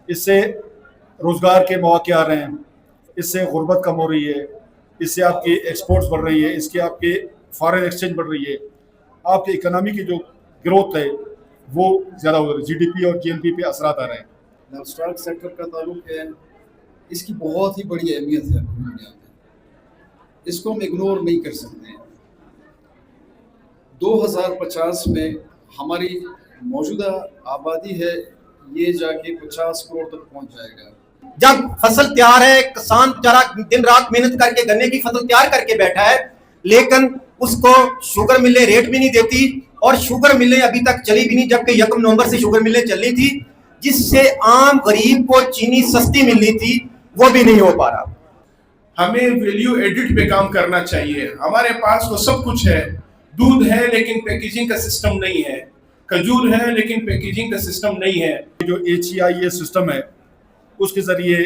اس سے روزگار کے مواقع آ رہے ہیں، اس سے غربت کم ہو رہی ہے، اس سے آپ کی ایکسپورٹس بڑھ رہی ہے، اس کے آپ کے فارن ایکسچینج بڑھ رہی ہے، آپ کی اکنامی کی جو گروتھ ہے وہ زیادہ ہو رہی ہے، جی ڈی پی اور جی این پی پہ اثرات آ رہے ہیں۔ جہاں اسٹاک سیکٹر کا تعلق ہے، اس کی بہت ہی بڑی اہمیت ہے پوری دنیا میں، اس کو ہم اگنور نہیں کر سکتے ہیں۔ 2050 میں ہماری موجودہ آبادی ہے یہ جا کے 50 کروڑ تک پہنچ جائے گا۔ جب فصل تیار ہے، کسان بچارہ دن رات محنت کر کے گنے کی فصل تیار کر کے بیٹھا ہے، لیکن اس کو شوگر ملیں ریٹ بھی نہیں دیتی، اور شوگر ملیں ابھی تک چلی بھی نہیں، جبکہ 1 نومبر سے شوگر ملیں چل رہی تھی، جس سے عام غریب کو چینی سستی ملنی تھی، وہ بھی نہیں ہو پا رہا۔ ہمیں ویلیو ایڈٹ پہ کام کرنا چاہیے۔ ہمارے پاس وہ سب کچھ ہے، دودھ ہے لیکن پیکیجنگ کا سسٹم نہیں ہے، کھجور ہے لیکن پیکیجنگ کا سسٹم نہیں ہے۔ جو HEI سسٹم ہے اس کے ذریعے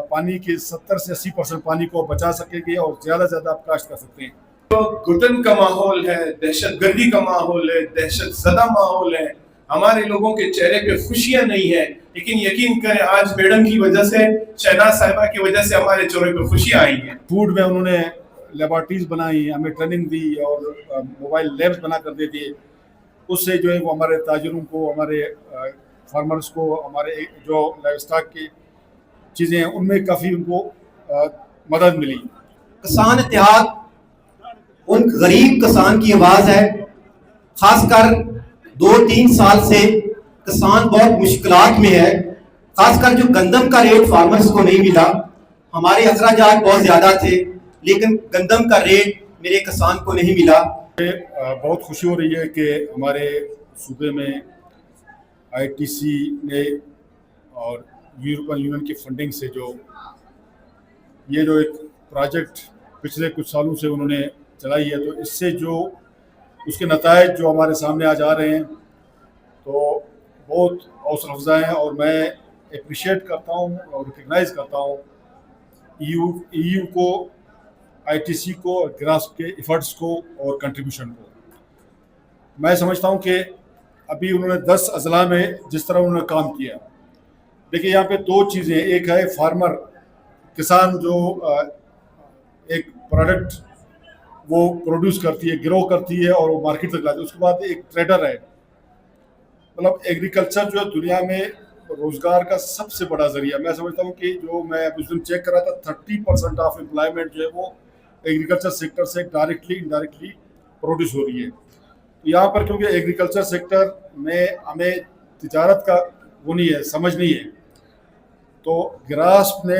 پانی کے 70 سے 80% پانی کو بچا سکیں گے اور زیادہ سے زیادہ آپ کاشت کر سکتے ہیں۔ گھٹن کا ماحول ہے، دہشت گردی کا ماحول ہے، دہشت زدہ ماحول ہے، ہمارے لوگوں کے چہرے پہ خوشیاں نہیں ہیں، لیکن یقین کریں آج میڈم کی وجہ سے، شہناز صاحبہ کی وجہ سے ہمارے چہرے پہ خوشیاں آئی ہیں۔ فوڈ میں انہوں نے لیبارٹریز بنائی، ہمیں ٹریننگ دی اور موبائل لیبس بنا کر دے دیے، اس سے جو ہے وہ ہمارے تاجروں کو، ہمارے فارمرز کو، ہمارے جو لائف اسٹاک کی چیزیں ہیں ان میں کافی ان کو مدد ملی۔ کسان اتحاد ان غریب کسان کی آواز ہے، خاص کر 2-3 سال سے کسان بہت مشکلات میں ہے، خاص کر جو گندم کا ریٹ فارمرز کو نہیں ملا، ہمارے اخراجات بہت زیادہ تھے لیکن گندم کا ریٹ میرے کسان کو نہیں ملا۔ بہت خوشی ہو رہی ہے کہ ہمارے صوبے میں ITC نے اور یورپین یونین کی فنڈنگ سے یہ جو ایک پروجیکٹ پچھلے کچھ سالوں سے انہوں نے چلائی ہے، تو اس سے جو اس کے نتائج جو ہمارے سامنے آج آ رہے ہیں تو بہت حوصلہ افزا ہیں، اور میں اپریشیٹ کرتا ہوں اور ریکگنائز کرتا ہوں EU کو، ITC کو، اور گراس کے ایفرٹس کو اور کنٹریبیوشن کو۔ میں سمجھتا ہوں کہ ابھی انہوں نے 10 اضلاع میں جس طرح انہوں نے کام کیا، دیکھیے یہاں پہ 2 چیزیں، ایک ہے فارمر، کسان جو ایک پروڈکٹ وہ پروڈیوس کرتی ہے، گرو کرتی ہے اور وہ مارکیٹ تک لاتی ہے، اس کے بعد ایک ٹریڈر ہے۔ مطلب ایگریکلچر جو ہے دنیا میں روزگار کا سب سے بڑا ذریعہ، میں سمجھتا ہوں کہ جو میں اس دن چیک کر رہا تھا 30% آف امپلائمنٹ جو ہے وہ ایگریکلچر سیکٹر سے ڈائریکٹلی انڈائریکٹلی پروڈیوس ہو رہی ہے۔ یہاں پر کیونکہ ایگریکلچر سیکٹر میں ہمیں تجارت کا وہ نہیں ہے، سمجھ نہیں ہے، تو گراسپ نے،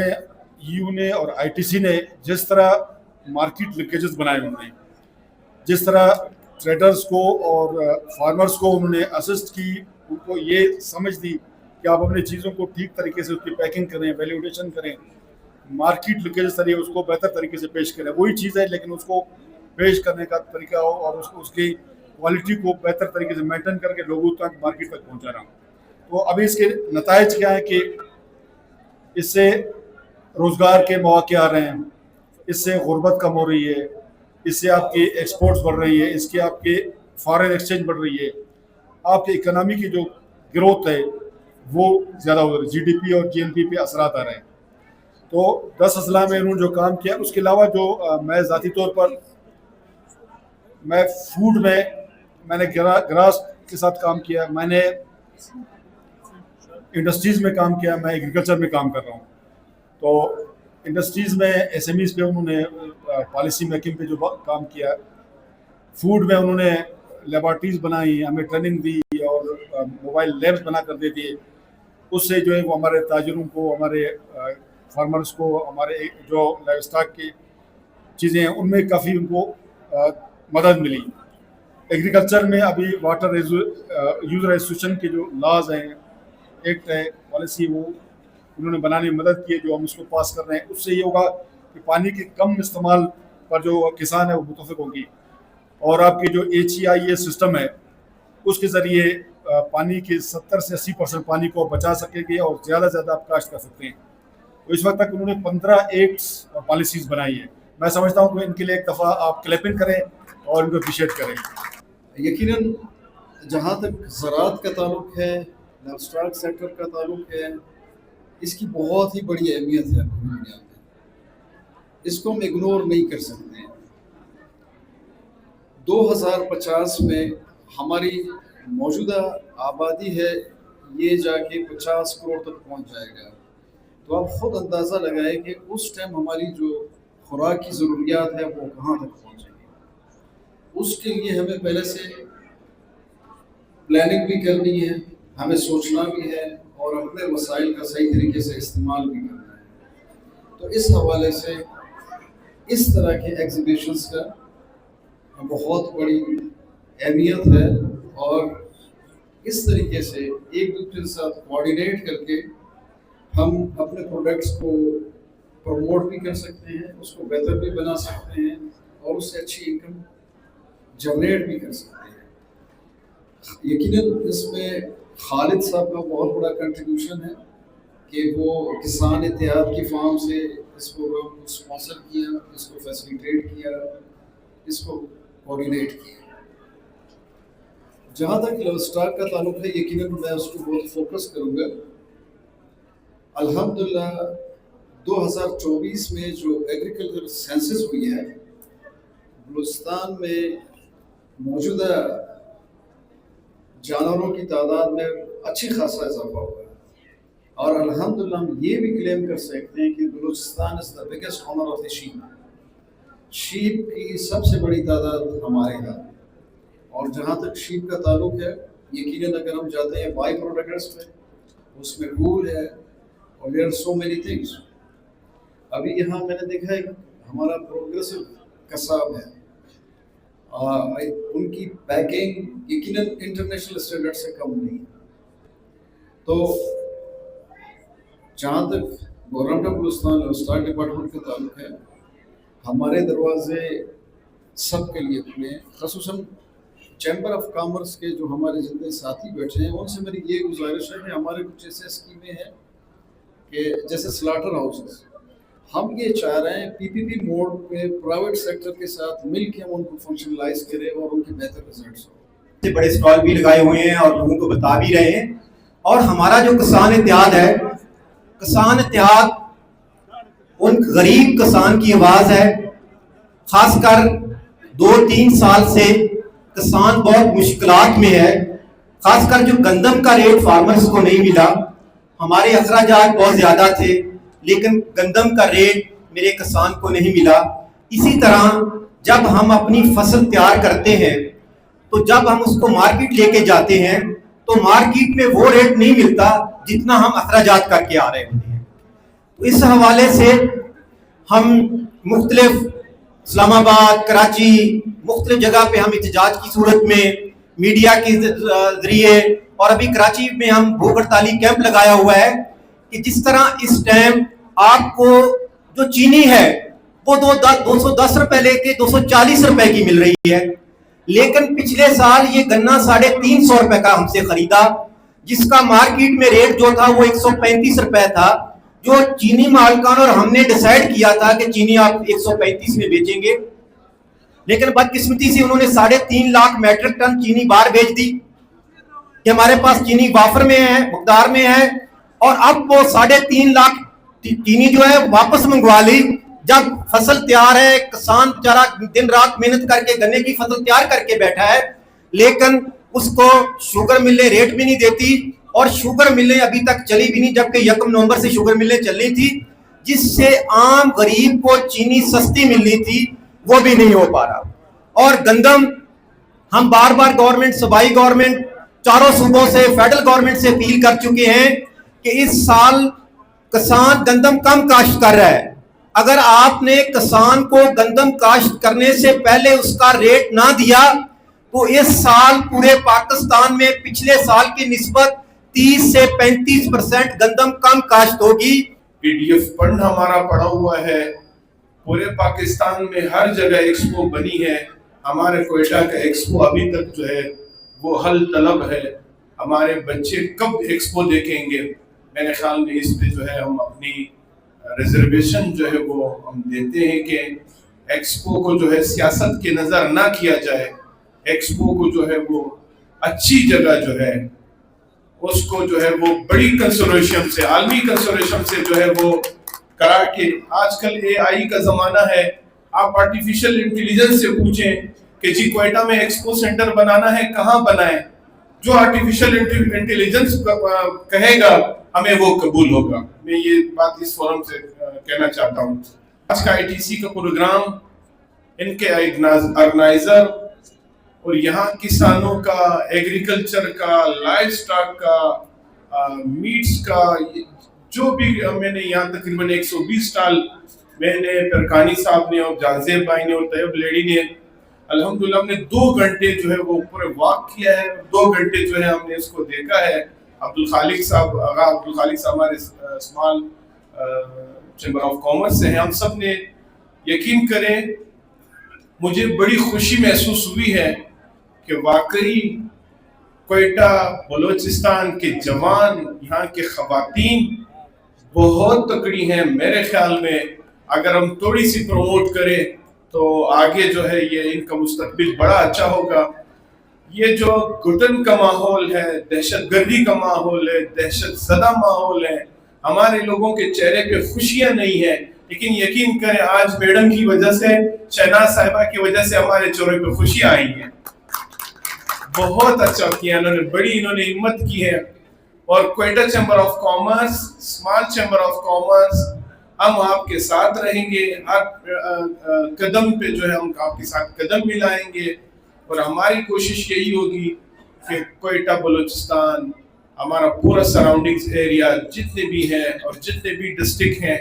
EU نے اور ITC نے جس طرح مارکیٹ لنکیجز بنائے، انہوں نے جس طرح ٹریڈرز کو اور فارمرز کو انہوں نے اسسٹ کی، ان کو یہ سمجھ دی کہ آپ اپنی چیزوں کو ٹھیک طریقے سے اس کی پیکنگ کریں، ویلیوڈیشن کریں، مارکیٹ لنکیجز ذریعے اس کو بہتر طریقے سے پیش کریں، وہی چیز ہے لیکن اس کو پیش کرنے کا طریقہ ہو اور اس کی کوالٹی کو بہتر طریقے سے مینٹین کر کے لوگوں تک، مارکیٹ تک پہنچانا۔ تو ابھی اس کے نتائج کیا ہیں کہ اس سے روزگار کے مواقع آ رہے ہیں، اس سے غربت کم ہو رہی ہے، اس سے آپ کی ایکسپورٹس بڑھ رہی ہے، اس کے آپ کے فارن ایکسچینج بڑھ رہی ہے، آپ کی اکنامی کی جو گروتھ ہے وہ زیادہ ہو رہی ہے، جی ڈی پی اور جی این پی پہ اثرات آ رہے ہیں۔ تو 10 اضلاع میں انہوں نے جو کام کیا، اس کے علاوہ جو میں ذاتی طور پر میں فوڈ میں نے گراس کے ساتھ کام کیا، میں نے انڈسٹریز میں کام کیا، میں ایگریکلچر میں کام کر رہا ہوں۔ تو انڈسٹریز میں SMEs پہ انہوں نے پالیسی میکنگ پہ جو کام کیا، فوڈ میں انہوں نے لیبارٹریز بنائی، ہمیں ٹریننگ دی اور موبائل لیبس بنا کر دے دیے، اس سے جو ہے وہ ہمارے تاجروں کو، ہمارے فارمرز کو، ہمارے جو لائف اسٹاک کی چیزیں ہیں ان میں کافی ان کو مدد ملی۔ ایگریکلچر میں ابھی واٹر یوزر ایسوسیشن کے جو لاز ہیں، ایکٹ ہے، پالیسی، وہ انہوں نے بنانے میں مدد کی ہے، جو ہم اس کو پاس کر رہے ہیں۔ اس سے یہ ہوگا کہ پانی کے کم استعمال پر جو کسان ہے وہ متفق ہوگی، اور آپ کی جو HEI سسٹم ہے اس کے ذریعے پانی کے 70 سے 80% پانی کو بچا سکیں گے اور زیادہ سے زیادہ آپ کاشت کر سکتے ہیں۔ تو اس وقت تک انہوں نے 15 ایکٹس اور پالیسیز بنائی ہیں۔ میں سمجھتا ہوں کہ ان کے لیے ایک دفعہ آپ کلیپنگ کریں اور ان کو اپریشیٹ کریں۔ یقیناً جہاں تک زراعت کا تعلق ہے، اسٹاک سیکٹر کا تعلق ہے، اس کی بہت ہی بڑی اہمیت ہے پوری دنیا میں. اس کو ہم اگنور نہیں کر سکتے. 2050 میں ہماری موجودہ آبادی ہے یہ جا کے 50 کروڑ تک پہنچ جائے گا. تو آپ خود اندازہ لگائیں کہ اس ٹائم ہماری جو خوراک کی ضروریات ہے وہ کہاں تک پہنچے گی. اس کے لیے ہمیں پہلے سے پلاننگ بھی کرنی ہے, ہمیں سوچنا بھی ہے اور اپنے وسائل کا صحیح طریقے سے استعمال بھی کرنا ہے. تو اس حوالے سے اس طرح کے ایگزیبیشنز کا بہت بڑی اہمیت ہے, اور اس طریقے سے ایک دوسرے کے ساتھ کوآرڈینیٹ کر کے ہم اپنے پروڈکٹس کو پروموٹ بھی کر سکتے ہیں, اس کو بہتر بھی بنا سکتے ہیں اور اس سے اچھی انکم جنریٹ بھی کر سکتے ہیں. یقیناً اس میں خالد صاحب کا بہت بڑا کنٹریبیوشن ہے کہ وہ کسان اتحاد کی فارم سے اس پروگرام کو اسپانسر کیا, اس کو فیسیلیٹیٹ کیا, اس کو کوآرڈینیٹ کیا. جہاں تک لو اسٹاک کا تعلق ہے یقیناً میں اس کو بہت فوکس کروں گا. الحمدللہ 2024 میں جو ایگریکلچر سینسس ہوئی ہے بلوچستان میں موجودہ جانوروں کی تعداد میں اچھی خاصا اضافہ ہوا ہے, اور الحمدللہ ہم یہ بھی کلیم کر سکتے ہیں کہ Balochistan is the biggest owner of the sheep. Sheep کی سب سے بڑی تعداد ہمارے یہاں. اور جہاں تک شیپ کا تعلق ہے یقیناً اگر ہم جاتے ہیں بائی پروڈکٹس پہ اس میں وول ہے اور there are so many things. ابھی یہاں میں نے دیکھا ہے ہمارا پروگریسو قصاب ہے, ان کی پیکنگ یقیناً انٹرنیشنل اسٹینڈرڈ سے کم نہیں ہے. تو جہاں تک گورنمنٹ آف بلوچستان اور اسٹاک ڈپارٹمنٹ کا تعلق ہے ہمارے دروازے سب کے لیے کھلے ہیں. خصوصاً چیمبر آف کامرس کے جو ہمارے جتنے ساتھی بیٹھے ہیں ان سے میری یہ گزارش ہے کہ ہمارے کچھ ایسے اسکیمیں ہیں کہ جیسے سلاٹر ہاؤسز, ہم یہ چاہ رہے ہیں PPP موڈ پہ پرائیویٹ سیکٹر کے ساتھ مل کے ہم ان کو فنکشنلائز کریں اور ان کے بہتر ریزلٹس ہوں. بڑے اسٹال بھی لگائے ہوئے ہیں اور لوگوں کو بتا بھی رہے ہیں. اور ہمارا جو کسان اتحاد ہے, کسان اتحاد ان غریب کسان کی آواز ہے. خاص کر 2-3 سال سے کسان بہت مشکلات میں ہے. خاص کر جو گندم کا ریٹ فارمرز کو نہیں ملا, ہمارے اخراجات بہت زیادہ تھے لیکن گندم کا ریٹ میرے کسان کو نہیں ملا. اسی طرح جب ہم اپنی فصل تیار کرتے ہیں تو جب ہم اس کو مارکیٹ لے کے جاتے ہیں تو مارکیٹ میں وہ ریٹ نہیں ملتا جتنا ہم اخراجات کر کے آ رہے ہوتے ہیں. تو اس حوالے سے ہم مختلف اسلام آباد, کراچی, مختلف جگہ پہ ہم احتجاج کی صورت میں میڈیا کے ذریعے, اور ابھی کراچی میں ہم بھوک ہڑتالی کیمپ لگایا ہوا ہے کہ جس طرح اس ٹائم آپ کو جو چینی ہے وہ 210 روپے لے کے 240 روپے کی مل رہی ہے, لیکن پچھلے سال یہ گنا 350 روپے کا ہم سے خریدا جس کا مارکیٹ میں ریٹ جو تھا وہ 135 روپے تھا. جو چینی مالکان اور ہم نے ڈیسائیڈ کیا تھا کہ چینی آپ 135 میں بیچیں گے, لیکن بدقسمتی سے انہوں نے 3.5 لاکھ میٹرک ٹن چینی باہر بیچ دی کہ ہمارے پاس چینی وافر میں ہے, مقدار میں ہے, اور اب وہ 3.5 لاکھ چینی جو ہے واپس منگوا لی. جب فصل تیار ہے, کسان بیچارہ دن رات محنت کر کے گنے کی فصل تیار کر کے بیٹھا ہے, لیکن اس کو شوگر ملیں ریٹ بھی نہیں دیتی, اور شوگر ملیں ابھی تک چلی بھی نہیں, جبکہ 1 نومبر سے شوگر ملیں چلنی تھی جس سے عام غریب کو چینی سستی ملنی تھی, وہ بھی نہیں ہو پا رہا. اور گندم ہم بار بار گورنمنٹ, صوبائی گورنمنٹ, چاروں صوبوں سے, فیڈرل گورنمنٹ سے اپیل کر چکے ہیں کہ اس سال کسان گندم کم کاشت کر رہا ہے. اگر آپ نے کسان کو گندم کاشت کرنے سے پہلے اس کا ریٹ نہ دیا تو اس سال پورے پاکستان میں پچھلے سال کی نسبت 30 سے 35% گندم کم کاشت ہوگی. PDF فنڈ ہمارا پڑا ہوا ہے, پورے پاکستان میں ہر جگہ ایکسپو بنی ہے. ہمارے کوئٹہ کا ایکسپو ابھی تک جو ہے وہ حل طلب ہے. ہمارے بچے کب ایکسپو دیکھیں گے؟ میرے خیال میں اس پہ جو ہے ہم اپنی ریزرویشن جو ہے وہ ہم دیتے ہیں کہ ایکسپو کو جو ہے سیاست کے نظر نہ کیا جائے, ایکسپو کو جو ہے وہ اچھی جگہ جو ہے اس کو جو ہے وہ بڑی کنسورشیم سے, عالمی کنسورشیم سے جو ہے وہ کرا کے, آج کل اے آئی کا زمانہ ہے, آپ آرٹیفیشل انٹیلیجنس سے پوچھیں کہ جی کوئٹہ میں ایکسپو سینٹر بنانا ہے, کہاں بنائیں, جو آرٹیفیشل انٹیلیجنس کہے گا ہمیں وہ قبول ہوگا. میں یہ بات اس فورم سے کہنا چاہتا ہوں. آج کا ITC کا پروگرام, ان کے آرگنائزر اور یہاں کسانوں کا, ایگریکلچر کا, لائف سٹاک کا, میٹس کا, جو بھی میں نے یہاں تقریباً 120 سٹال میں نے, پرکانی صاحب نے اور جانزیب بھائی نے اور طیب لیڈی نے, الحمدللہ ہم نے 2 گھنٹے جو ہے وہ پورے واک کیا ہے, 2 گھنٹے جو ہے ہم نے اس کو دیکھا ہے. عبدالخالق صاحب, آغا عبدالخالق صاحب ہمارے اسمال چیمبر آف کامرس سے ہیں, ہم سب نے, یقین کریں مجھے بڑی خوشی محسوس ہوئی ہے کہ واقعی کوئٹہ بلوچستان کے جوان, یہاں کے خواتین بہت تکڑی ہیں. میرے خیال میں اگر ہم تھوڑی سی پروموٹ کریں تو آگے جو ہے یہ ان کا مستقبل بڑا اچھا ہوگا. یہ جو گھٹن کا ماحول ہے, دہشت گردی کا ماحول ہے, دہشت زدہ ماحول ہے, ہمارے لوگوں کے چہرے پہ خوشیاں نہیں ہیں, لیکن یقین کریں آج میڈم کی وجہ سے, شہناز صاحبہ کی وجہ سے ہمارے چہرے پہ خوشیاں آئی ہیں. بہت اچھا کیا انہوں نے, بڑی انہوں نے ہمت کی ہے. اور Quetta chamber of commerce, small chamber of commerce, ہم آپ کے ساتھ رہیں گے, ہر قدم پہ جو ہے ہم آپ کے ساتھ قدم ملائیں گے. اور ہماری کوشش یہی ہوگی کہ کوئٹہ بلوچستان, ہمارا پورا سراؤنڈنگز ایریا جتنے بھی ہیں اور جتنے بھی ڈسٹرکٹ ہیں,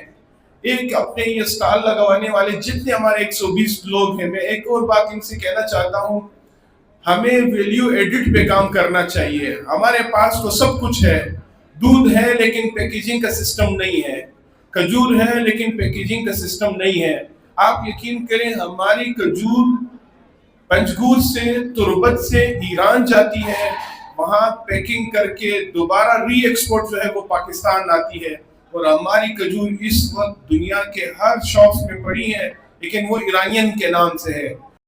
ایک اپنے یہ سٹال لگوانے والے جتنے ہمارے 120 لوگ ہیں, میں ایک اور بات ان سے کہنا چاہتا ہوں, ہمیں ویلیو ایڈٹ پہ کام کرنا چاہیے. ہمارے پاس تو سب کچھ ہے, دودھ ہے لیکن پیکیجنگ کا سسٹم نہیں ہے, کھجور ہے لیکن پیکیجنگ کا سسٹم نہیں ہے. آپ یقین کریں ہماری کھجور پنجگور سے, تربت سے ایران جاتی ہے, وہاں پیکنگ کر کے دوبارہ ری ایکسپورٹ جو ہے وہ پاکستان آتی ہے. اور ہماری کھجور اس وقت دنیا کے ہر شاپس میں پڑی ہے, لیکن وہ ایرانین کے نام سے ہے.